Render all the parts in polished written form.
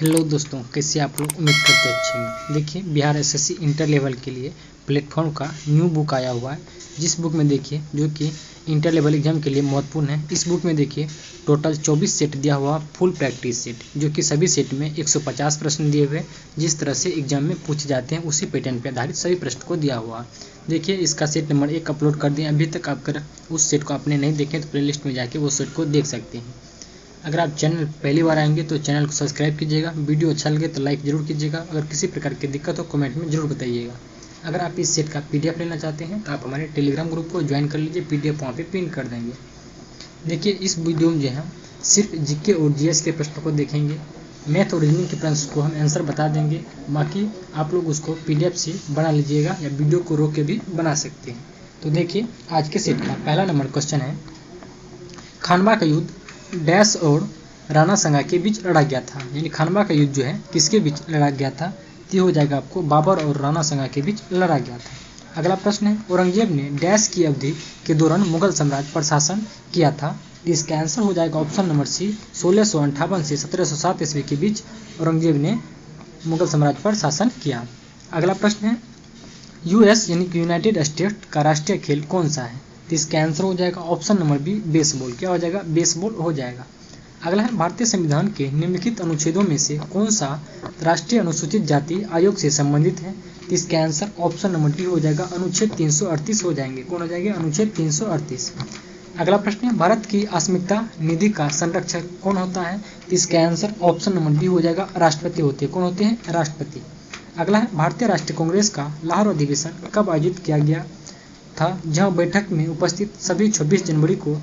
Hello दोस्तों, कैसे आप लोग? उम्मीद करते अच्छे होंगे। देखिए, बिहार एसएससी इंटर लेवल के लिए प्लेटफॉर्म का न्यू बुक आया हुआ है। जिस बुक में देखिए जो कि इंटर लेवल एग्जाम के लिए महत्वपूर्ण है। इस बुक में देखिए टोटल 24 सेट दिया हुआ, फुल प्रैक्टिस सेट, जो कि सभी सेट में 150 प्रश्न दिए हुए, जिस तरह से एग्जाम में पूछे जाते हैं उसी पैटर्न पर आधारित सभी प्रश्न को दिया हुआ। देखिए, इसका सेट नंबर 1 अपलोड कर दिए। अभी तक आप अगर उस सेट को आपने नहीं देखे तो प्लेलिस्ट में जाके वो सेट को देख सकते हैं। अगर आप चैनल पहली बार आएंगे तो चैनल को सब्सक्राइब कीजिएगा। वीडियो अच्छा लगे तो लाइक जरूर कीजिएगा। अगर किसी प्रकार की दिक्कत हो कमेंट में जरूर बताइएगा। अगर आप इस सेट का पीडीएफ लेना चाहते हैं तो आप हमारे टेलीग्राम ग्रुप को ज्वाइन कर लीजिए। पीडीएफ वहाँ पे पिन कर देंगे। देखिए, इस वीडियो में जो है सिर्फ जीके और जीएस के प्रश्नों को देखेंगे। मैथ और रीजनिंग के प्रश्न को हम आंसर बता देंगे। बाकी आप लोग उसको पीडीएफ से बना लीजिएगा या वीडियो को रोक के भी बना सकते हैं। तो देखिए, आज के सेट का पहला नंबर क्वेश्चन है, खानवा का युद्ध डैश और राणा संगा के बीच लड़ा गया था। यानी खानवा का युद्ध जो है किसके बीच लड़ा गया था? ये हो जाएगा आपको बाबर और राणा संगा के बीच लड़ा गया था। अगला प्रश्न है, औरंगजेब ने डैश की अवधि के दौरान मुगल साम्राज्य पर शासन किया था। इसका आंसर हो जाएगा ऑप्शन नंबर सी, 1658 से 1707 ईस्वी के बीच औरंगजेब ने मुगल साम्राज्य पर शासन किया। अगला प्रश्न है, यूएस यानी कि यूनाइटेड स्टेट का राष्ट्रीय खेल कौन सा है? तो इसका आंसर हो जाएगा ऑप्शन नंबर बी, बेसबॉल। क्या हो जाएगा? बेसबॉल हो जाएगा। अगला है, भारतीय संविधान के निम्नलिखित अनुच्छेदों में से कौन सा राष्ट्रीय अनुसूचित जाति आयोग से संबंधित है? तो इसका आंसर ऑप्शन नंबर डी हो जाएगा, अनुच्छेद 338 हो जाएंगे। कौन हो जाएगा? अनुच्छेद 338। अगला प्रश्न है, भारत की अस्मिता निधि का संरक्षक कौन होता है? तो इसका आंसर ऑप्शन नंबर डी हो जाएगा, राष्ट्रपति होते हैं। कौन होते हैं? राष्ट्रपति। अगला है, भारतीय राष्ट्रीय कांग्रेस का लाहौर अधिवेशन कब आयोजित किया गया था? जहां बैठक में उपस्थित सभी 26 जनवरी को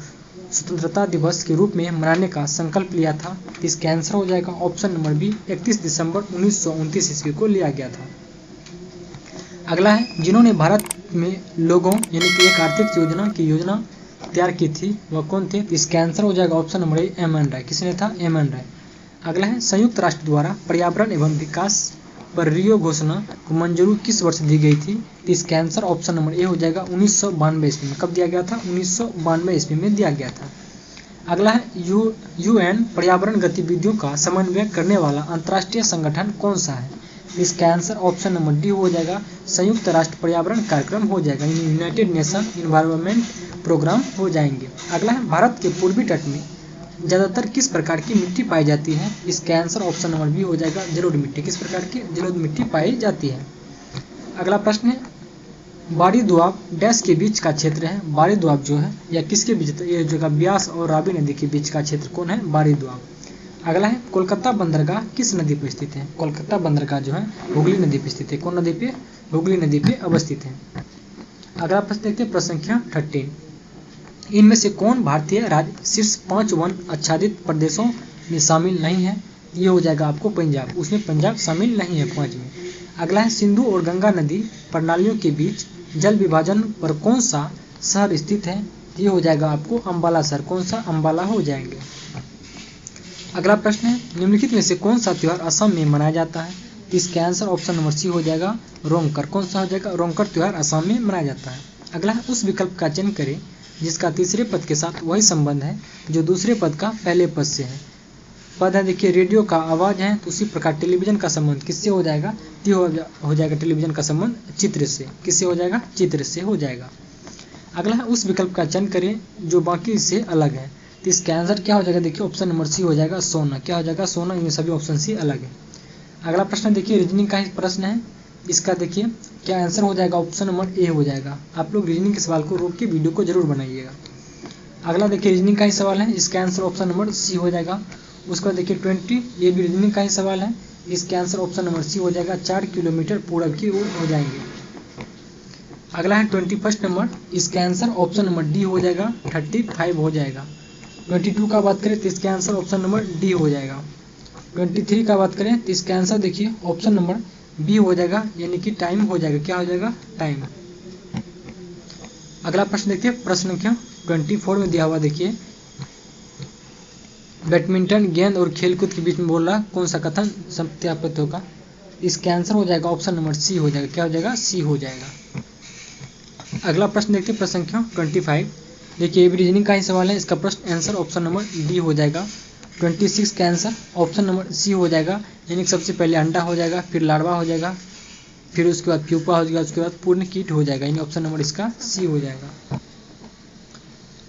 स्वतंत्रता दिवस के रूप में मनाने का संकल्प लिया था। इसका आंसर हो जाएगा ऑप्शन नंबर बी, 31 दिसंबर 1929 ईस्वी को लिया गया था। अगला है, जिन्होंने भारत में लोगों यानी कि एक आर्थिक योजना की योजना तैयार की थी वह कौन थे? इसका आंसर हो जाएगा option number A, M N Roy. किसने था? M N Roy. अगला है, संयुक्त राष्ट्र द्वारा पर्यावरण एवं विकास पर रियो घोषणा को मंजूरी किस वर्ष दी गई थी? तो इसका आंसर ऑप्शन नंबर ए हो जाएगा, 1992 ईस्वी में। कब दिया गया था? 1992 ईस्वी में दिया गया था। अगला है, यूएन पर्यावरण गतिविधियों का समन्वय करने वाला अंतर्राष्ट्रीय संगठन कौन सा है? इसका आंसर ऑप्शन नंबर डी हो जाएगा, संयुक्त राष्ट्र पर्यावरण कार्यक्रम हो जाएगा। यूनाइटेड नेशन इन्वायरमेंट प्रोग्राम हो जाएंगे। अगला है, भारत के पूर्वी तट में ज़्यादातर किस प्रकार की मिट्टी पाई जाती है? इसका आंसर ऑप्शन नंबर बी हो जाएगा, जलोढ़ मिट्टी। किस प्रकार की? जलोढ़ मिट्टी पाई जाती है। अगला प्रश्न है, बाड़ी दोआब डैश के बीच का क्षेत्र है। बाड़ी दोआब जो है या किसके बीच? ये जगह ब्यास और रावी नदी के बीच का क्षेत्र कौन है? बाड़ी दोआब। अगला है, कोलकाता बंदरगाह किस नदी पर स्थित है? कोलकाता बंदरगाह जो है हुगली नदी पर स्थित है। कौन नदी पे? हुगली नदी पे अवस्थित है। अगला प्रश्न देखते हैं, प्रश्न संख्या 13। इनमें से कौन भारतीय राज्य शीर्ष 5 वन आच्छादित प्रदेशों में शामिल नहीं है? ये हो जाएगा आपको पंजाब। उसमें पंजाब शामिल नहीं है 5 में। अगला है, सिंधु और गंगा नदी प्रणालियों के बीच जल विभाजन पर कौन सा शहर स्थित है? ये हो जाएगा आपको अम्बाला शहर। कौन सा? अम्बाला हो जाएंगे। अगला प्रश्न है, निम्नलिखित में से कौन सा त्योहार असम में मनाया जाता है? इसका आंसर ऑप्शन नंबर सी हो जाएगा, रोंगकर। कौन सा हो जाएगा? रोंगकर त्योहार असम में मनाया जाता है। अगला है, उस विकल्प का चयन करें जिसका तीसरे पद के साथ वही संबंध है जो दूसरे पद का पहले पद से है। पद है देखिए, रेडियो का आवाज है, तो उसी प्रकार टेलीविजन का संबंध किससे हो जाएगा? हो जाएगा टेलीविजन का संबंध चित्र से। किससे हो जाएगा? चित्र से हो जाएगा। अगला है, उस विकल्प का चयन करें जो बाकी से अलग है। तो इसका आंसर क्या हो जाएगा? देखिए, ऑप्शन नंबर सी हो जाएगा, सोना। क्या हो जाएगा? सोना। ये सभी ऑप्शन सी अलग है। अगला प्रश्न देखिए, रीजनिंग का ही प्रश्न है। इसका देखिए क्या आंसर हो जाएगा? ऑप्शन नंबर ए हो जाएगा। आप लोग रीजनिंग के सवाल को रोक के वीडियो को जरूर बनाइएगा। अगला देखिए, रीजनिंग का ही सवाल है। इसका आंसर ऑप्शन नंबर सी हो जाएगा। उसका देखिए 20, ये भी रीजनिंग का ही सवाल है। इसका आंसर ऑप्शन नंबर सी हो जाएगा, 4 किलोमीटर पूरब की ओर हो जाएंगे। अगला है 21 नंबर। इसका आंसर ऑप्शन नंबर डी हो जाएगा, 35 हो जाएगा। 22 का बात करें तो इसका आंसर ऑप्शन नंबर डी हो जाएगा। 23 का बात करें तो इसका आंसर देखिए ऑप्शन नंबर बी हो जाएगा, यानी कि टाइम हो जाएगा। क्या हो जाएगा? टाइम। अगला प्रश्न देखिए, प्रश्न संख्या 24 में दिया हुआ देखिए, बैडमिंटन गेंद और खेलकूद के बीच में बोल रहा कौन सा कथन सत्यापित होगा? इसका आंसर हो जाएगा ऑप्शन नंबर सी हो जाएगा। क्या हो जाएगा? सी हो जाएगा। अगला प्रश्न देखते हैं, प्रश्न संख्या 25। देखिए, ये भी रीजनिंग का ही सवाल है। इसका प्रश्न आंसर ऑप्शन नंबर डी हो जाएगा, 26 का आंसर ऑप्शन नंबर सी हो जाएगा, यानी कि सबसे पहले अंडा हो जाएगा, फिर लार्वा हो जाएगा, फिर उसके बाद प्यूपा हो जाएगा, उसके बाद पूर्ण कीट हो जाएगा, यानी ऑप्शन नंबर इसका सी हो जाएगा।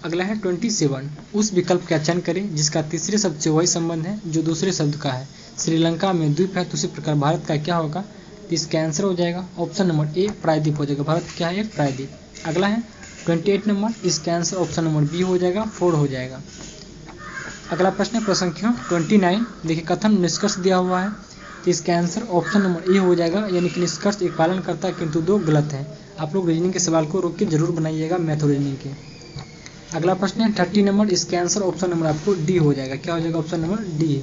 अगला है 27, उस विकल्प का चयन करें जिसका तीसरे शब्द से वही संबंध है जो दूसरे शब्द का है। श्रीलंका में द्वीप है, तो उसी प्रकार भारत का क्या होगा, इसका आंसर हो जाएगा ऑप्शन नंबर ए प्रायद्वीप हो जाएगा। भारत क्या है, एक प्रायद्वीप। अगला है 28 नंबर, इसका आंसर ऑप्शन नंबर बी हो जाएगा, 4 हो जाएगा। अगला प्रश्न है प्रश्न संख्या 29, देखिए कथन निष्कर्ष दिया हुआ है, तो इसका आंसर ऑप्शन नंबर ए हो जाएगा, यानी कि निष्कर्ष एक पालन करता है किंतु 2 गलत है। आप लोग रीजनिंग के सवाल को रोक के जरूर बनाइएगा, मैथ रीजनिंग के। अगला प्रश्न है 30 नंबर, इसका आंसर ऑप्शन नंबर आपको डी हो जाएगा। क्या हो जाएगा, ऑप्शन नंबर डी।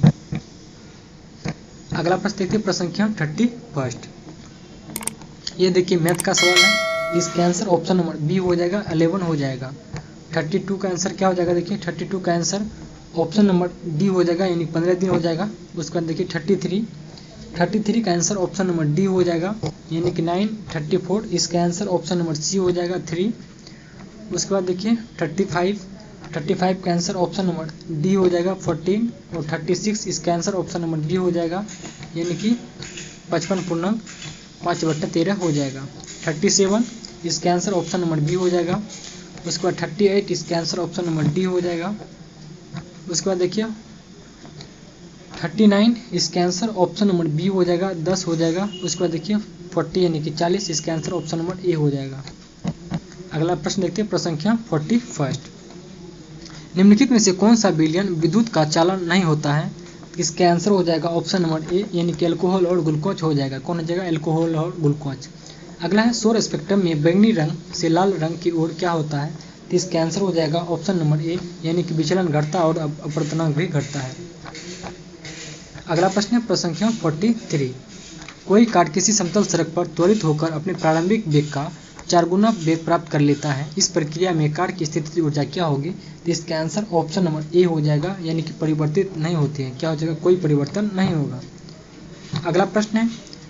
अगला प्रश्न देखते हैं प्रश्न संख्या 31, ये देखिए मैथ का सवाल है, इसका आंसर ऑप्शन नंबर बी हो जाएगा, 11 हो जाएगा। 32 का आंसर क्या हो जाएगा, देखिए 32 का आंसर ऑप्शन नंबर डी हो जाएगा, यानी 15 दिन हो जाएगा। उसके बाद देखिए 33 का आंसर ऑप्शन नंबर डी हो जाएगा, यानी कि 9। 34 इसका आंसर ऑप्शन नंबर सी हो जाएगा, 3। उसके बाद देखिए 35 का आंसर ऑप्शन नंबर डी हो जाएगा, 14। और 36 इसका आंसर ऑप्शन नंबर डी हो जाएगा, यानी कि 55.5/13 हो जाएगा। 37 इसका आंसर ऑप्शन नंबर बी हो जाएगा। उसके बाद 38 इसका आंसर ऑप्शन नंबर डी हो जाएगा। उसके बाद देखिए 39 इसका आंसर ऑप्शन नंबर बी हो जाएगा, 10 हो जाएगा। उसके बाद देखिए 40 यानी कि 40 इसका आंसर ऑप्शन नंबर ए हो जाएगा। अगला प्रश्न देखते हैं प्रश्न संख्या 41, निम्नलिखित में से कौन सा विलयन विद्युत का चालन नहीं होता है, इसका आंसर हो जाएगा ऑप्शन नंबर ए, यानी कि अल्कोहल और ग्लूकोज हो जाएगा। कौन हो जाएगा, अल्कोहल और ग्लूकोज। अगला है सौर स्पेक्ट्रम में बैंगनी रंग से लाल रंग की ओर क्या होता है, तो इसका आंसर हो जाएगा ऑप्शन नंबर ए, यानी कि विचलन घटता और अपवर्तनांक भी घटता है। अगला प्रश्न है प्रश्न संख्या 43, कोई कार किसी समतल सड़क पर त्वरित होकर अपने प्रारंभिक वेग का 4 गुना वेग प्राप्त कर लेता है, इस प्रक्रिया में कार की स्थितिज ऊर्जा क्या होगी, तो इसका आंसर ऑप्शन नंबर ए हो जाएगा, यानी कि परिवर्तित नहीं होती है। क्या हो जाएगा, कोई परिवर्तन नहीं होगा। अगला प्रश्न है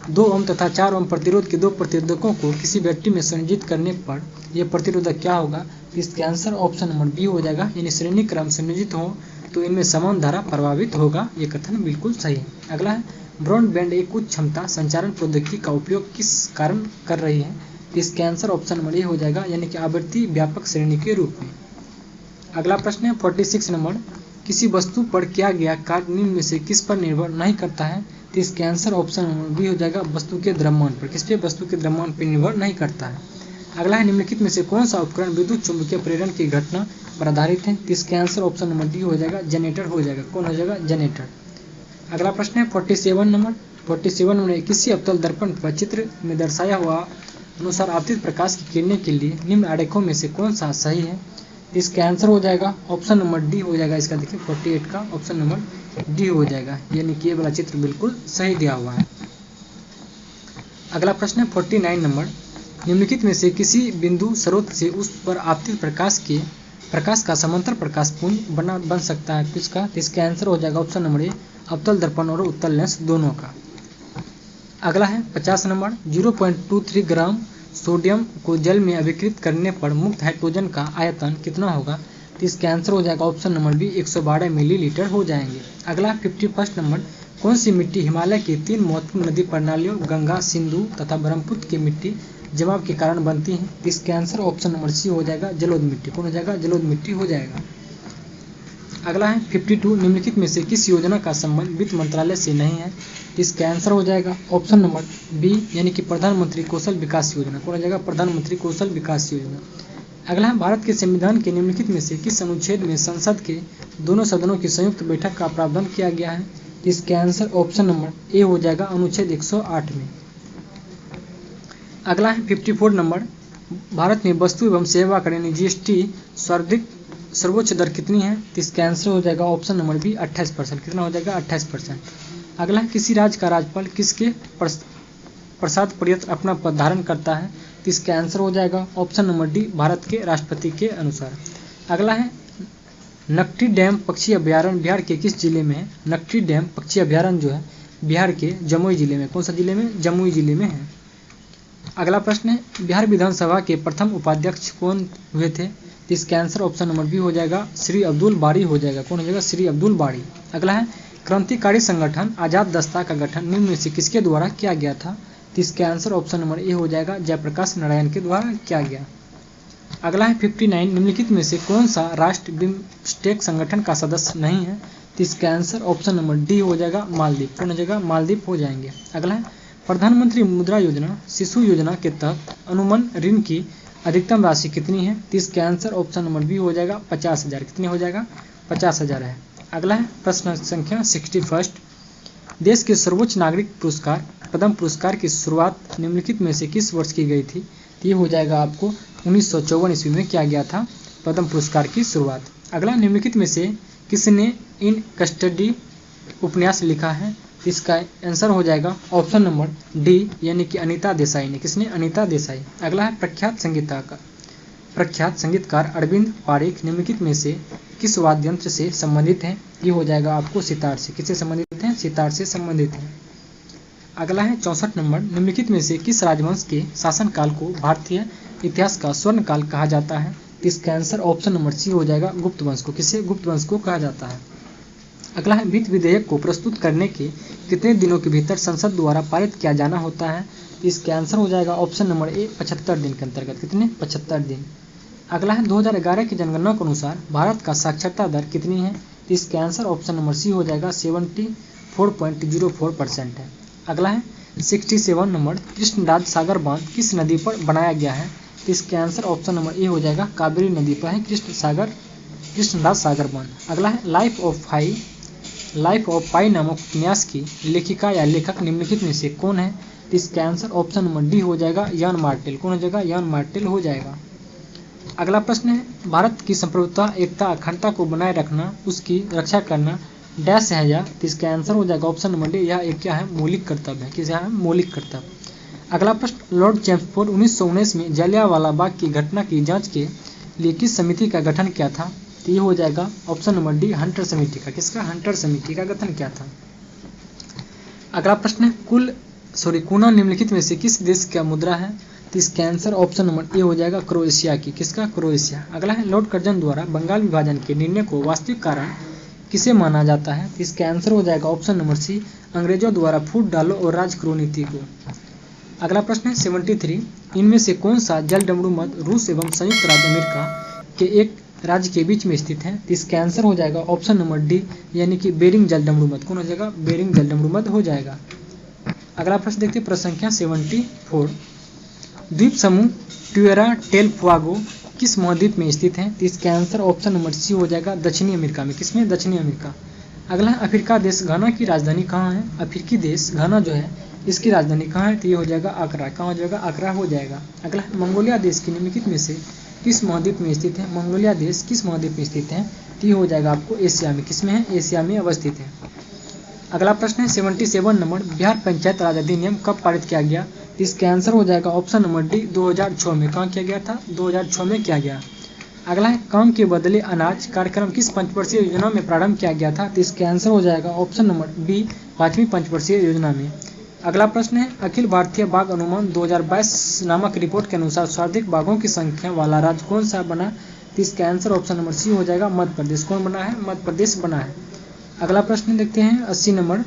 2 ओम तथा 4 ओम प्रतिरोध के 2 प्रतिरोधकों को किसी बैटरी में संयोजित करने पर यह प्रतिरोधक क्या होगा, इसका आंसर ऑप्शन नंबर बी हो जाएगा, यानी श्रेणी क्रम संयोजित हो तो इनमें समान धारा प्रभावित होगा। ये कथन बिल्कुल सही है। अगला है ब्रॉडबैंड एक उच्च क्षमता संचारण प्रौद्योगिकी का उपयोग किस कारण कर रही है, इसका आंसर ऑप्शन नंबर ए हो जाएगा, यानी कि आवृत्ति व्यापक श्रेणी के रूप में। अगला प्रश्न है 46 नंबर, किसी वस्तु पर किया गया कार्य निम्न में से किस पर निर्भर नहीं करता है, तो इसका आंसर ऑप्शन नंबर बी हो जाएगा, वस्तु के द्रव्यमान पर। किस पे, वस्तु के द्रव्यमान पर निर्भर नहीं करता है। अगला है निम्नलिखित में से कौन सा उपकरण विद्युत चुंबकीय प्रेरण की घटना पर आधारित है, तो इसका आंसर ऑप्शन नंबर डी हो जाएगा, जनरेटर हो जाएगा। कौन हो जाएगा, जनरेटर। अगला प्रश्न है 47 नंबर, 47 में किसी अवतल दर्पण पर चित्र में दर्शाया हुआ अनुसार आपतित प्रकाश की किरणें के लिए निम्न आरेखों में से कौन सा सही है, इसका आंसर हो जाएगा ऑप्शन नंबर डी हो जाएगा। इसका देखिए 48 का ऑप्शन नंबर डी हो जाएगा, यानी कि ये वाला चित्र बिल्कुल सही दिया हुआ है। अगला प्रश्न है 49 नंबर, निम्नलिखित में से किसी बिंदु स्रोत से उस पर आपतित प्रकाश का समांतर प्रकाश पुंज बन सकता है किसका, इसका आंसर हो जाएगा ऑप्शन नंबर ए, अवतल दर्पण और उत्तल लेंस दोनों का। अगला है 50 नंबर, 0.23 ग्राम सोडियम को जल में अभिकृत करने पर मुक्त हाइड्रोजन का आयतन कितना होगा, तो इसका आंसर हो जाएगा ऑप्शन नंबर बी, 112 मिलीलीटर हो जाएंगे। अगला 51 नंबर, कौन सी मिट्टी हिमालय की 3 महत्वपूर्ण नदी प्रणालियों गंगा, सिंधु तथा ब्रह्मपुत्र की मिट्टी जमाव के कारण बनती है, तो इसका आंसर ऑप्शन नंबर सी हो जाएगा, जलोढ़ मिट्टी। कौन हो जाएगा, जलोढ़ मिट्टी हो जाएगा। अगला है 52, निम्नलिखित में से किस योजना का संबंध वित्त मंत्रालय से नहीं है, इसका आंसर हो जाएगा ऑप्शन नंबर बी, यानी कि प्रधानमंत्री कौशल विकास योजना। कौन हो जाएगा, प्रधानमंत्री कौशल विकास योजना। अगला है भारत के संविधान के निम्नलिखित में से किस अनुच्छेद में संसद के दोनों सदनों की संयुक्त बैठक का प्रावधान किया गया है, इसका आंसर ऑप्शन नंबर ए हो जाएगा, अनुच्छेद 108 में। अगला है 54 नंबर, भारत में वस्तु एवं सेवा कर यानी जीएसटी सर्वोच्च दर कितनी है, तो इसका आंसर हो जाएगा ऑप्शन नंबर बी, 28%। कितना हो जाएगा, 28%। अगला है किसी राज्य का राज्यपाल किसके प्रसाद पर्यंत अपना पद धारण करता है, तो इसका आंसर हो जाएगा ऑप्शन नंबर डी, भारत के राष्ट्रपति के अनुसार। अगला है नकटी डैम पक्षी अभ्यारण्य बिहार के किस जिले में है, नकटी डैम पक्षी अभ्यारण्य जो है बिहार के जमुई जिले में। कौन सा जिले में, जमुई जिले में है। अगला प्रश्न है बिहार विधानसभा के प्रथम उपाध्यक्ष कौन हुए थे, तो इसका आंसर ऑप्शन नंबर बी हो जाएगा, श्री अब्दुल बारी हो जाएगा। कौन हो जाएगा? श्री अब्दुल बारी। अगला है क्रांतिकारी संगठन आजाद दस्ता का गठन निम्न में से किसके द्वारा किया गया था? तो इसका आंसर ऑप्शन नंबर ए हो जाएगा, जयप्रकाश नारायण के द्वारा किया गया। अगला है 59 निम्नलिखित में से कौन सा राष्ट्र बिम्स्टेक संगठन का सदस्य नहीं है? तो इसका आंसर ऑप्शन नंबर डी हो जाएगा, मालदीव। कौन हो जाएगा? मालदीव हो जाएंगे। अगला है प्रधानमंत्री मुद्रा योजना शिशु योजना के तहत अनुमान ऋण की अधिकतम राशि कितनी है? तो इसका आंसर ऑप्शन नंबर बी हो जाएगा, 50,000। कितने हो जाएगा? 50,000 है। अगला है प्रश्न संख्या 61, देश के सर्वोच्च नागरिक पुरस्कार पद्म पुरस्कार की शुरुआत निम्नलिखित में से किस वर्ष की गई थी? तो ये हो जाएगा आपको 1954 ईस्वी में किया गया था पद्म पुरस्कार की शुरुआत। अगला निम्नलिखित में से किसने इन कस्टडी उपन्यास लिखा है? इसका आंसर हो जाएगा ऑप्शन नंबर डी, यानी कि अनीता देसाई ने। किसने? अनीता देसाई। अगला है प्रख्यात संगीतकार अरविंद पारिख निम्नलिखित में से किस वाद्य यंत्र से संबंधित है? ये हो जाएगा आपको सितार से। किससे संबंधित है? सितार से संबंधित है। अगला है 64 नंबर निम्नलिखित में से किस राजवंश के शासनकाल को भारतीय इतिहास का स्वर्ण काल कहा जाता है? इसका आंसर ऑप्शन नंबर सी हो जाएगा, गुप्त वंश को। किसे? गुप्त वंश को कहा जाता है। अगला है वित्त विधेयक को प्रस्तुत करने के कितने दिनों के भीतर संसद द्वारा पारित किया जाना होता है? इसका आंसर हो जाएगा ऑप्शन नंबर ए, 75 दिन के अंतर्गत। कितने? 75 दिन। अगला है 2011 की जनगणना के अनुसार भारत का साक्षरता दर कितनी है? इसका आंसर ऑप्शन नंबर सी हो जाएगा, 74.04% है। अगला है 67 नंबर कृष्णराज सागर बांध किस नदी पर बनाया गया है? इसका आंसर ऑप्शन नंबर ए हो जाएगा, कावेरी नदी पर है कृष्णराज सागर बांध। अगला है लाइफ ऑफ पाई नामक उपन्यास की लेखिका या लेखक निम्नलिखित में से कौन है? इसका आंसर ऑप्शन नंबर डी हो जाएगा, यान मार्टेल। कौन हो जाएगा? यान मार्टेल हो जाएगा। अगला प्रश्न है भारत की संप्रभुता एकता अखंडता को बनाए रखना उसकी रक्षा करना डैश है या? तो इसका आंसर हो जाएगा ऑप्शन नंबर डी, यह एक क्या है? मौलिक कर्तव्य है। किस है? मौलिक कर्तव्य। अगला प्रश्न लॉर्ड चैम्सफोर्ड 1919 में जलियांवाला बाग की घटना की जांच के लिए किस समिति का गठन किया था? तो ये हो जाएगा ऑप्शन नंबर डी, हंटर समिति का। किसका? हंटर समिति का गठन किया था। अगला प्रश्न है कुना निम्नलिखित में से किस देश का मुद्रा है? तो इसका आंसर ऑप्शन नंबर ए हो जाएगा, क्रोएशिया की। किसका? क्रोएशिया। अगला है लॉर्ड कर्जन द्वारा बंगाल विभाजन के निर्णय को वास्तविक कारण किसे माना जाता है? तो इसका आंसर हो जाएगा ऑप्शन नंबर सी, अंग्रेजों द्वारा फूट डालो और राज करो नीति को। अगला प्रश्न है 73 इनमें से कौन सा जलडमरू मध्य रूस एवं संयुक्त राज्य अमेरिका के एक राज्य के बीच में स्थित है? तो इसका आंसर हो जाएगा ऑप्शन नंबर डी, यानी कि बेरिंग जलडमरू मध्य। कौन हो जाएगा? बेरिंग जलडमरू मध्य हो जाएगा। अगला प्रश्न देखते हैं प्रश्न संख्या 74 द्वीप समूह ट्यूरा टेल फुआगो किस महाद्वीप में स्थित है? तो इसका आंसर ऑप्शन नंबर सी हो जाएगा, दक्षिणी अमेरिका में। किसमें? दक्षिणी अमेरिका। अगला है अफ्रीका देश घाना की राजधानी कहाँ है? अफ्रीकी देश घाना जो है इसकी राजधानी कहाँ है? तो ये हो जाएगा आकरा। कहाँ हो जाएगा? आकरा हो जाएगा। अगला है मंगोलिया देश की निम्नलिखित में से किस महाद्वीप में स्थित है? मंगोलिया देश किस महाद्वीप में स्थित है? तो ये हो जाएगा आपको एशिया में। किसमें है? एशिया में अवस्थित है। अगला प्रश्न है 77 नंबर बिहार पंचायत राज अधिनियम कब पारित किया गया? इसका आंसर हो जाएगा ऑप्शन नंबर डी, 2006 में। कहाँ किया गया था? 2006 में किया गया। अगला है काम के बदले अनाज कार्यक्रम किस पंचवर्षीय योजना में प्रारंभ किया गया था? तो इसका आंसर हो जाएगा ऑप्शन नंबर बी, 5वीं पंचवर्षीय योजना में। अगला प्रश्न है अखिल भारतीय बाघ अनुमान 2022 नामक रिपोर्ट के अनुसार सर्वाधिक बाघों की संख्या वाला राज्य कौन सा बना? तो इसका आंसर ऑप्शन नंबर सी हो जाएगा, मध्य प्रदेश। कौन बना है? मध्य प्रदेश बना है। अगला प्रश्न देखते हैं 80 नंबर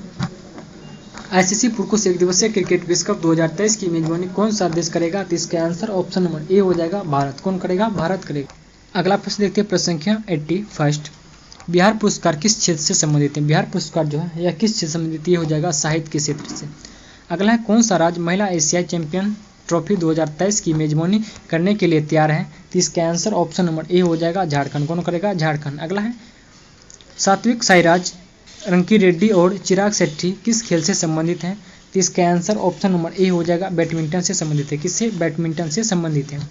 आईसीसी पुरुष एक दिवसीय क्रिकेट विश्व कप 2023 की मेजबानी कौन सा देश करेगा? तो इसका आंसर ऑप्शन नंबर ए हो जाएगा, भारत। कौन करेगा? भारत करेगा। अगला प्रश्न देखते हैं प्रश्न संख्या 81 बिहार पुरस्कार किस क्षेत्र से संबंधित है? बिहार पुरस्कार जो है यह किस क्षेत्र से संबंधित? ये हो जाएगा साहित्य के क्षेत्र से। अगला है कौन सा राज्य महिला एशियाई चैंपियन ट्रॉफी 2023 की मेजबानी करने के लिए तैयार है? तो इसका आंसर ऑप्शन नंबर ए हो जाएगा, झारखंड। कौन करेगा? झारखंड। अगला है सात्विक साईराज रंकी रेड्डी और चिराग शेट्टी किस खेल से संबंधित हैं? तो इसका आंसर ऑप्शन नंबर ए हो जाएगा, बैडमिंटन से संबंधित है। किससे? बैडमिंटन से संबंधित है।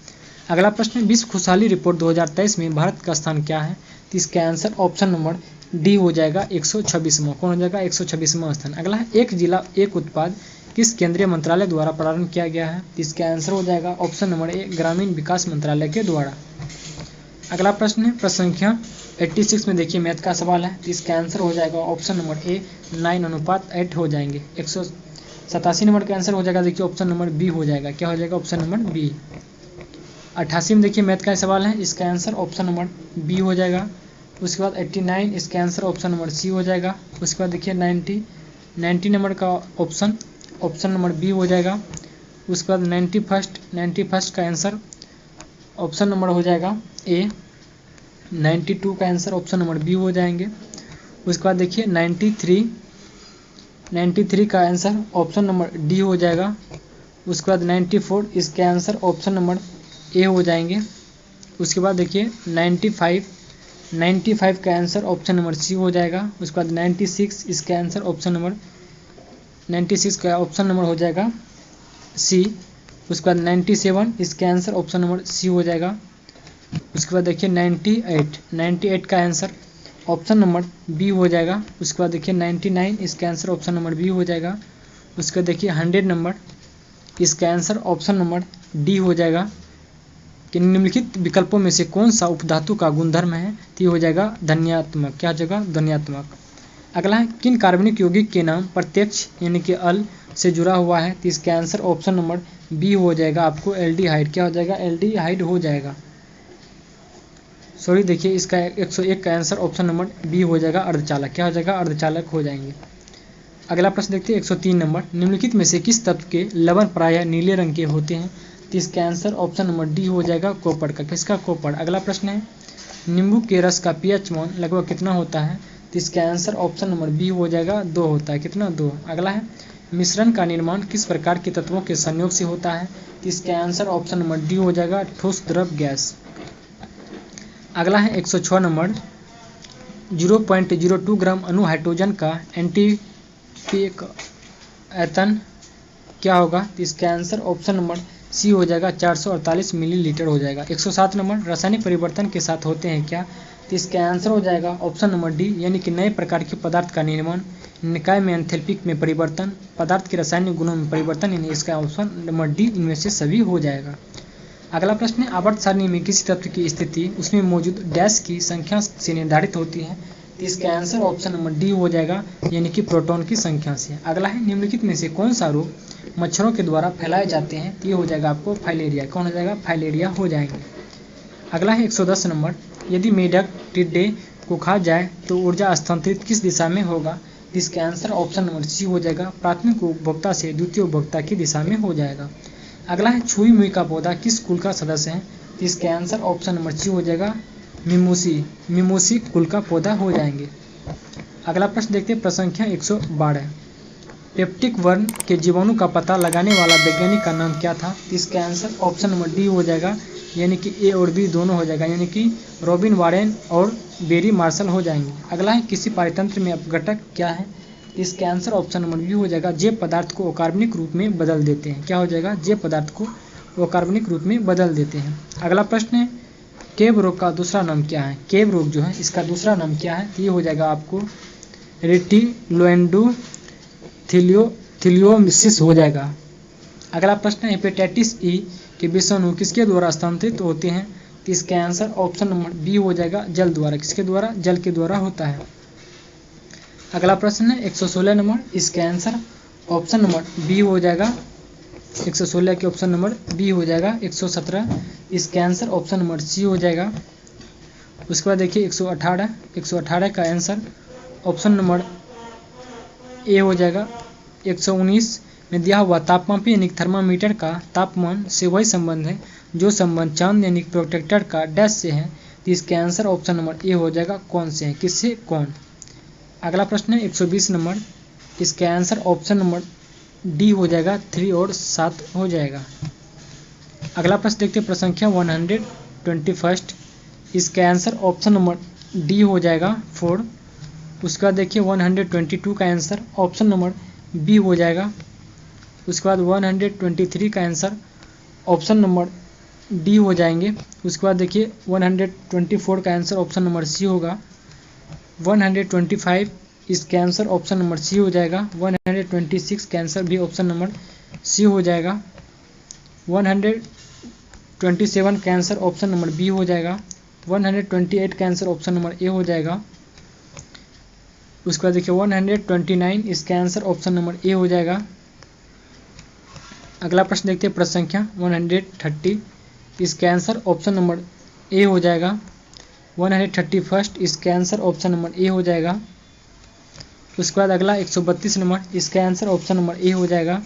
अगला प्रश्न विश्व खुशहाली रिपोर्ट 2023 में भारत का स्थान क्या है? तो इसका आंसर ऑप्शन नंबर डी हो जाएगा, 126वां। कौन हो जाएगा? 126वां स्थान। अगला है एक जिला एक उत्पाद किस केंद्रीय मंत्रालय द्वारा प्रारंभ किया गया है? तो इसका आंसर हो जाएगा ऑप्शन नंबर ए, ग्रामीण विकास मंत्रालय के द्वारा। अगला प्रश्न है प्रश्न संख्या 86 में देखिए मैथ का सवाल है। तो इसका आंसर हो जाएगा ऑप्शन नंबर ए, 9:8 हो जाएंगे। 187 नंबर का आंसर हो जाएगा देखिए ऑप्शन नंबर बी हो जाएगा। क्या हो जाएगा? Option number B. 88 में देखिए मैथ का सवाल है, इसका आंसर ऑप्शन नंबर बी हो जाएगा। उसके बाद 89, इसका आंसर ऑप्शन नंबर सी हो जाएगा। उसके बाद देखिए 90 नंबर का ऑप्शन नंबर बी हो जाएगा। उसके बाद 91 का आंसर ऑप्शन नंबर हो जाएगा ए। 92 का आंसर ऑप्शन नंबर बी हो जाएंगे। उसके बाद देखिए 93 का आंसर ऑप्शन नंबर डी हो जाएगा। उसके बाद 94, इसके आंसर ऑप्शन नंबर ए हो जाएंगे। उसके बाद देखिए 95 का आंसर ऑप्शन नंबर सी हो जाएगा। उसके बाद 96, इसका आंसर ऑप्शन नंबर 96 का ऑप्शन नंबर हो जाएगा सी। उसके बाद 97, इसका आंसर ऑप्शन नंबर सी हो जाएगा। उसके बाद देखिए 98 का आंसर ऑप्शन नंबर बी हो जाएगा। उसके बाद देखिए 99, इसका आंसर ऑप्शन नंबर बी हो जाएगा। उसके बाद देखिए 100 नंबर, इसका आंसर ऑप्शन नंबर डी हो जाएगा कि निम्नलिखित विकल्पों में से कौन सा उपधातु का गुणधर्म है, तो ये हो जाएगा धन्यात्मक। क्या जगह धन्यात्मक। अगला है किन कार्बनिक यौगिक के नाम प्रत्यक्ष यानी कि अल से जुड़ा हुआ है, तो इसका आंसर ऑप्शन नंबर बी हो जाएगा आपको एल्डिहाइड। क्या हो जाएगा एल्डिहाइड हो जाएगा। सॉरी देखिए इसका 101 का आंसर ऑप्शन नंबर बी हो जाएगा अर्धचालक। क्या हो जाएगा अर्धचालक हो जाएंगे। अगला प्रश्न देखते हैं 103 नंबर, निम्नलिखित में से किस तत्व के लवण प्रायः नीले रंग के होते हैं, तो इसका आंसर ऑप्शन नंबर डी हो जाएगा कॉपर का। किसका कॉपर। अगला प्रश्न है नींबू के रस का पीएच मान लगभग कितना होता है, तो इसका आंसर ऑप्शन नंबर बी हो जाएगा 2 होता है। कितना 2। अगला है मिश्रण का निर्माण किस प्रकार के तत्वों के संयोग से होता है, तो इसका आंसर ऑप्शन नंबर डी हो जाएगा ठोस द्रव गैस। अगला है 106 नंबर, 0.02 ग्राम अणु हाइड्रोजन का एंटीपिक आयतन क्या होगा, तो इसका आंसर ऑप्शन नंबर सी हो जाएगा 448 मिलीलीटर हो जाएगा। 107 नंबर, रासायनिक परिवर्तन के साथ होते हैं क्या, तो इसका आंसर हो जाएगा ऑप्शन नंबर डी यानी कि नए प्रकार के पदार्थ का निर्माण, निकाय में एंथैल्पिक में परिवर्तन, पदार्थ के रासायनिक गुणों में परिवर्तन, यानी इसका ऑप्शन नंबर डी इनमें से सभी हो जाएगा। अगला प्रश्न है आवर्त सारणी में किसी तत्व की स्थिति उसमें मौजूद डैश की संख्या से निर्धारित होती है, तो इसका आंसर ऑप्शन नंबर डी हो जाएगा यानी कि प्रोटॉन की संख्या से। अगला है निम्नलिखित में से कौन सा रोग मच्छरों के द्वारा फैलाए जाते हैं, तो ये हो जाएगा आपको फाइलेरिया। कौन हो जाएगा फाइलेरिया हो जाएंगे। अगला है 110 नंबर, यदि मेढक टिड्डे को खा जाए तो ऊर्जा स्थानांतरित किस दिशा में होगा, तो इसका आंसर ऑप्शन नंबर सी हो जाएगा प्राथमिक उपभोक्ता से द्वितीय उपभोक्ता की दिशा में हो जाएगा। अगला है छुई मुई का पौधा किस कुल का सदस्य है, तो इसका आंसर ऑप्शन नंबर सी हो जाएगा मिमोसी कुल का पौधा हो जाएंगे। अगला प्रश्न देखते हैं प्रश्न संख्या 112, पेप्टिक वर्ण के जीवाणु का पता लगाने वाला वैज्ञानिक का नाम क्या था, तो इसका आंसर ऑप्शन नंबर डी हो जाएगा यानी कि ए और बी दोनों हो जाएगा, यानी कि रॉबिन वारेन और बेरी मार्शल हो जाएंगे। अगला है किसी पारितंत्र में अपघटक क्या है, तो इसका आंसर ऑप्शन नंबर बी हो जाएगा जैव पदार्थ को अकार्बनिक रूप में बदल देते हैं। क्या हो जाएगा जैव पदार्थ को अकार्बनिक रूप में बदल देते हैं। अगला प्रश्न है केव रोग का दूसरा नाम क्या है, केव रोग जो है इसका दूसरा नाम क्या है, तो ये हो जाएगा आपको रेटिलोएंडोथेलियोमिसिस हो जाएगा। अगला प्रश्न है हेपेटाइटिस ई के विषाणु किसके द्वारा स्थानांतरित होते हैं, तो इसका आंसर ऑप्शन नंबर बी हो जाएगा जल द्वारा। किसके द्वारा जल के द्वारा होता है। अगला प्रश्न है 116 नंबर, इसका आंसर ऑप्शन नंबर बी हो जाएगा 116 के ऑप्शन नंबर बी हो जाएगा। 117 इसका आंसर ऑप्शन नंबर सी हो जाएगा। उसके बाद देखिए 118 का आंसर ऑप्शन नंबर ए हो जाएगा। 119 में दिया हुआ तापमान यानी थर्मामीटर का तापमान से वही संबंध है जो संबंध चांद यानी प्रोटेक्टर का डैश से है, तो इसका आंसर ऑप्शन नंबर ए हो जाएगा कौन से है, किससे कौन। अगला प्रश्न है 120 नंबर, इसका आंसर ऑप्शन नंबर डी हो जाएगा 3 और 7 हो जाएगा। अगला प्रश्न देखते हैं प्रश्न संख्या 121, इसका आंसर ऑप्शन नंबर डी हो जाएगा 4। उसके बाद देखिए 122 का आंसर ऑप्शन नंबर बी हो जाएगा। उसके बाद 123 का आंसर ऑप्शन नंबर डी हो जाएंगे। उसके बाद देखिए 124 का आंसर ऑप्शन नंबर सी होगा। 125 इसका आंसर ऑप्शन नंबर सी हो जाएगा। 126 का आंसर भी ऑप्शन नंबर सी हो जाएगा। 127 का आंसर ऑप्शन नंबर बी हो जाएगा। 128 का आंसर ऑप्शन नंबर ए हो जाएगा। उसके बाद देखिए 129 इसका आंसर ऑप्शन नंबर ए हो जाएगा। अगला प्रश्न देखते हैं प्रश्न संख्या 130, इसका आंसर ऑप्शन नंबर ए हो जाएगा। 131 इसका आंसर ऑप्शन नंबर ए हो जाएगा। उसके बाद अगला 132 नंबर, इसका आंसर ऑप्शन नंबर ए हो जाएगा।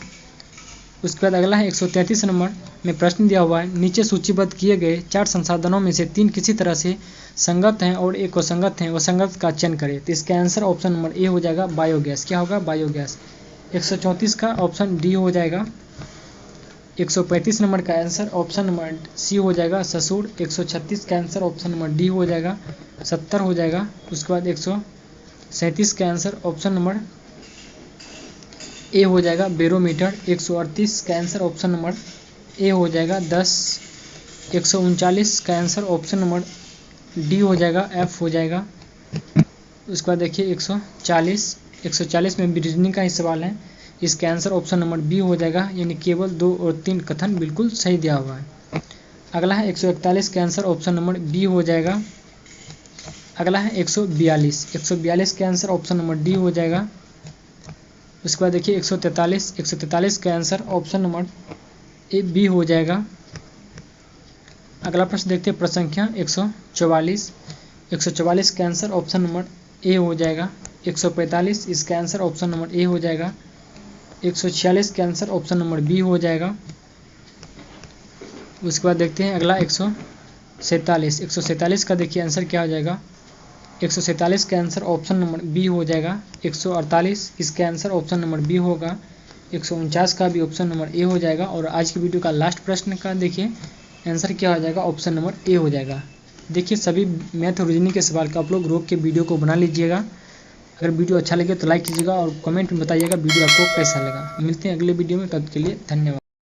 उसके बाद अगला है 133 नंबर में प्रश्न दिया हुआ है, नीचे सूचीबद्ध किए गए 4 संसाधनों में से 3 किसी तरह से संगत हैं और एक असंगत हैं, असंगत का चयन करें। तो इसका आंसर ऑप्शन नंबर ए हो जाएगा, बायोगैस। क्या होगा? बायोगैस। 134 का ऑप्शन डी हो जाएगा। 135 नंबर का आंसर ऑप्शन नंबर सी हो जाएगा, ससुर। 136 का आंसर ऑप्शन नंबर डी हो जाएगा, 70 हो जाएगा। उसके बाद 137 का आंसर ऑप्शन नंबर ए हो जाएगा, बैरोमीटर। 138 का आंसर ऑप्शन नंबर ए हो जाएगा, 10। 139 का आंसर ऑप्शन नंबर डी हो जाएगा, एफ हो जाएगा। उसके बाद देखिए 140 में रीजनिंग का ही सवाल है, इसका आंसर ऑप्शन नंबर बी हो जाएगा, यानी केवल 2 और 3 कथन बिल्कुल सही दिया हुआ है। अगला है 141 का आंसर ऑप्शन नंबर बी हो जाएगा। अगला है 142 का आंसर ऑप्शन नंबर डी हो जाएगा। उसके बाद देखिए 143 का answer option number A B हो जाएगा। अगला प्रश्न देखते हैं, प्रश्न संख्या 144 का आंसर ऑप्शन नंबर ए हो जाएगा। 145 इसका आंसर ऑप्शन नंबर ए हो जाएगा। 146 का आंसर ऑप्शन नंबर बी हो जाएगा। उसके बाद देखते हैं अगला 147 का देखिए आंसर क्या हो जाएगा। 147 का आंसर ऑप्शन नंबर बी हो जाएगा। 148 इसका आंसर ऑप्शन नंबर बी होगा। 149 का भी ऑप्शन नंबर ए हो जाएगा। और आज की वीडियो का लास्ट प्रश्न का देखिए आंसर क्या हो जाएगा, ऑप्शन नंबर ए हो जाएगा। देखिए सभी मैथ और रीजनिंग के सवाल का आप लोग रोक के वीडियो को बना लीजिएगा। अगर वीडियो अच्छा लगे तो लाइक कीजिएगा और कमेंट में बताइएगा वीडियो आपको कैसा लगा। मिलते हैं अगले वीडियो में, तब के लिए धन्यवाद।